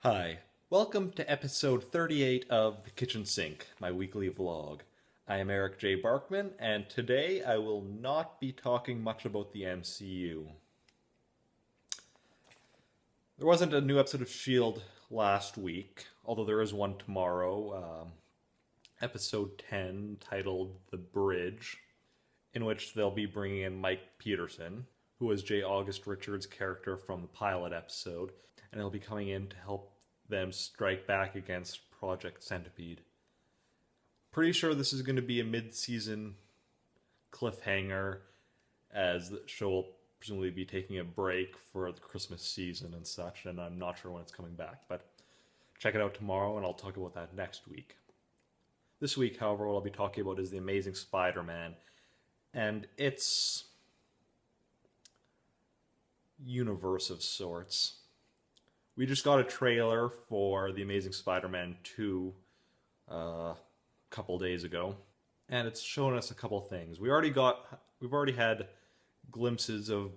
Hi, welcome to episode 38 of The Kitchen Sink, my weekly vlog. I am Eric J. Barkman, and today I will not be talking much about the MCU. There wasn't a new episode of S.H.I.E.L.D. last week, although there is one tomorrow, episode 10, titled The Bridge, in which they'll be bringing in Mike Peterson, who was J. August Richards' character from the pilot episode, and he'll be coming in to help them strike back against Project Centipede. Pretty sure this is going to be a mid-season cliffhanger, as the show will presumably be taking a break for the Christmas season and such, and I'm not sure when it's coming back, but check it out tomorrow and I'll talk about that next week. This week, however, what I'll be talking about is The Amazing Spider-Man, and its universe of sorts. We just got a trailer for The Amazing Spider-Man 2 a couple days ago, and it's shown us a couple things. We've already had glimpses of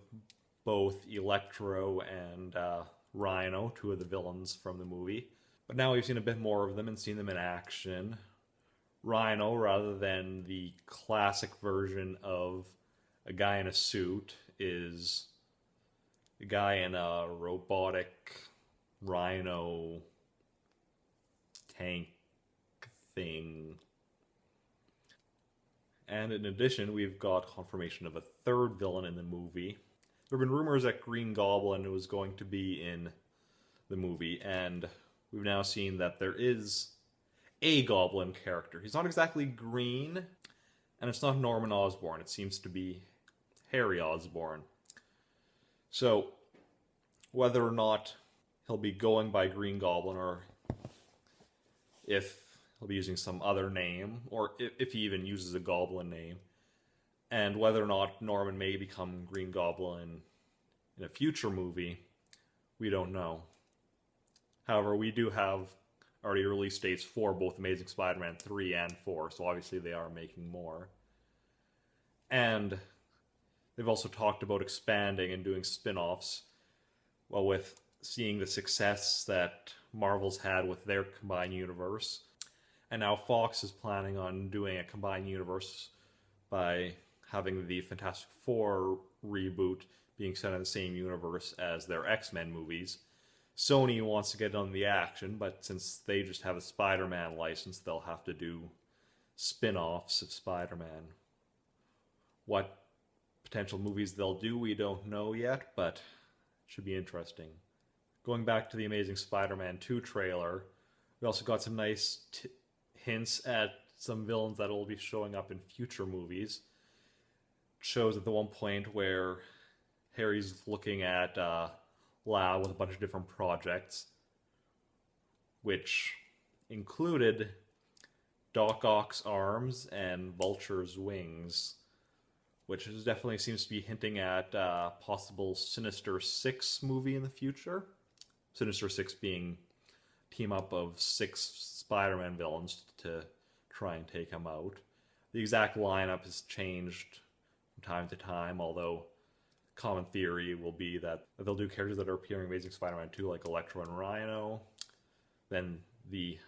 both Electro and Rhino, two of the villains from the movie, but now we've seen a bit more of them and seen them in action. Rhino, rather than the classic version of a guy in a suit, is a guy in a robotic rhino tank thing. And in addition, we've got confirmation of a third villain in the movie. There have been rumors that Green Goblin was going to be in the movie, and we've now seen that there is a Goblin character. He's not exactly green, and it's not Norman Osborn. It seems to be Harry Osborn. So, whether or not he'll be going by Green Goblin, or if he'll be using some other name, or if he even uses a Goblin name, and whether or not Norman may become Green Goblin in a future movie, we don't know. However, we do have already release dates for both Amazing Spider-Man 3 and 4, so obviously they are making more. And they've also talked about expanding and doing spin-offs. Well, with seeing the success that Marvel's had with their combined universe, and now Fox is planning on doing a combined universe by having the Fantastic Four reboot being set in the same universe as their X-Men movies. Sony wants to get on the action, but since they just have a Spider-Man license, they'll have to do spin-offs of Spider-Man. What potential movies they'll do, we don't know yet, but it should be interesting. Going back to the Amazing Spider-Man 2 trailer, we also got some nice hints at some villains that will be showing up in future movies. It shows at the one point where Harry's looking at lab with a bunch of different projects, which included Doc Ock's arms and Vulture's wings, which definitely seems to be hinting at a possible Sinister Six movie in the future. Sinister Six being a team up of 6 Spider-Man villains to try and take him out. The exact lineup has changed from time to time, although common theory will be that they'll do characters that are appearing in Amazing Spider-Man 2, like Electro and Rhino. Then the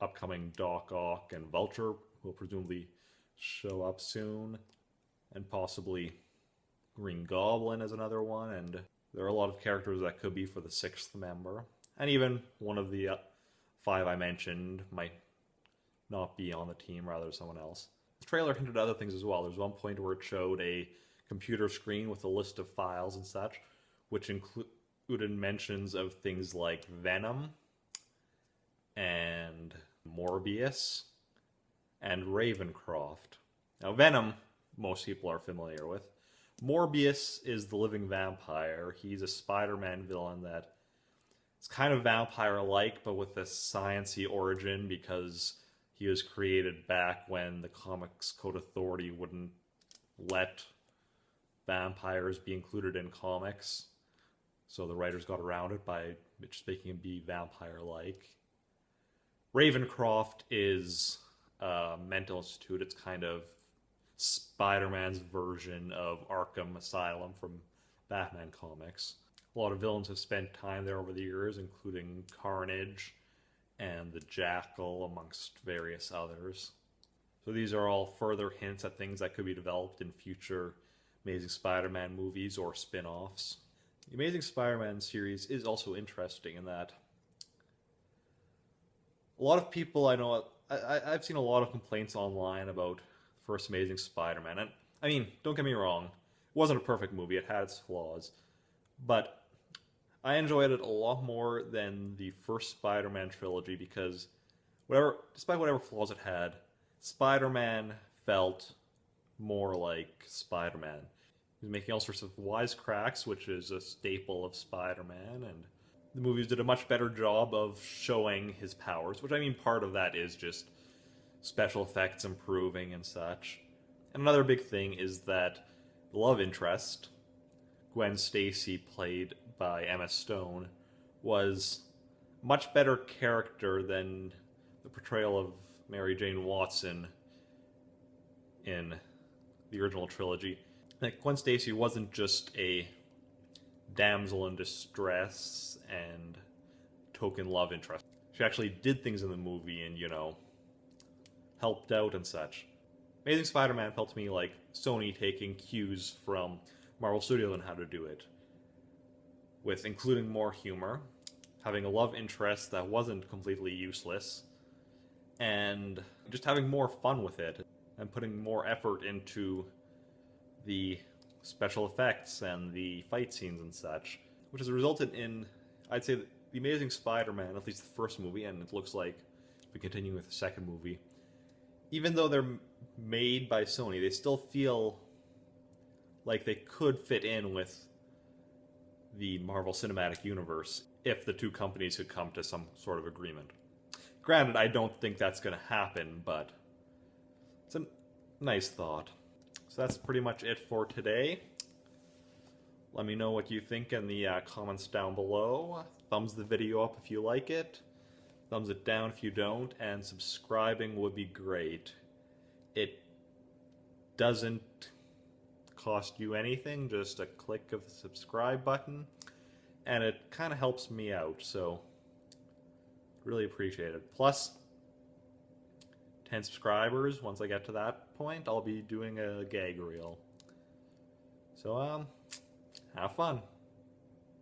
upcoming Doc Ock and Vulture will presumably show up soon, and possibly Green Goblin as another one, and there are a lot of characters that could be for the 6th member. And even one of the 5 I mentioned might not be on the team, rather someone else. The trailer hinted at other things as well. There's one point where it showed a computer screen with a list of files and such, which included mentions of things like Venom and Morbius and Ravencroft. Now, Venom, most people are familiar with. Morbius is the living vampire. He's a Spider-Man villain that is kind of vampire-like, but with a science-y origin, because he was created back when the Comics Code Authority wouldn't let vampires be included in comics. So the writers got around it by just making him be vampire-like. Ravencroft is a mental institute. It's kind of Spider-Man's version of Arkham Asylum from Batman comics. A lot of villains have spent time there over the years, including Carnage and the Jackal, amongst various others. So these are all further hints at things that could be developed in future Amazing Spider-Man movies or spin-offs. The Amazing Spider-Man series is also interesting in that a lot of people I know, I've seen a lot of complaints online about the first Amazing Spider-Man. And I mean, don't get me wrong, it wasn't a perfect movie, it had its flaws. But I enjoyed it a lot more than the first Spider-Man trilogy because despite whatever flaws it had, Spider-Man felt more like Spider-Man. He was making all sorts of wisecracks, which is a staple of Spider-Man, and the movies did a much better job of showing his powers, which I mean part of that is just special effects improving and such. And another big thing is that the love interest, Gwen Stacy, played by Emma Stone, was a much better character than the portrayal of Mary Jane Watson in the original trilogy. Like, Gwen Stacy wasn't just a damsel in distress and token love interest. She actually did things in the movie and, helped out and such. Amazing Spider-Man felt to me like Sony taking cues from Marvel Studios on how to do it, with including more humor, having a love interest that wasn't completely useless, and just having more fun with it, and putting more effort into the special effects and the fight scenes and such, which has resulted in, I'd say, The Amazing Spider-Man, at least the first movie, and it looks like we continue with the second movie. Even though they're made by Sony, they still feel like they could fit in with the Marvel Cinematic Universe if the two companies could come to some sort of agreement. Granted, I don't think that's going to happen, but it's a nice thought. So that's pretty much it for today. Let me know what you think in the comments down below. Thumbs the video up if you like it. Thumbs it down if you don't. And subscribing would be great. It doesn't cost you anything, just a click of the subscribe button. And it kind of helps me out, so really appreciate it. Plus, 10 subscribers, once I get to that point, I'll be doing a gag reel. So, have fun.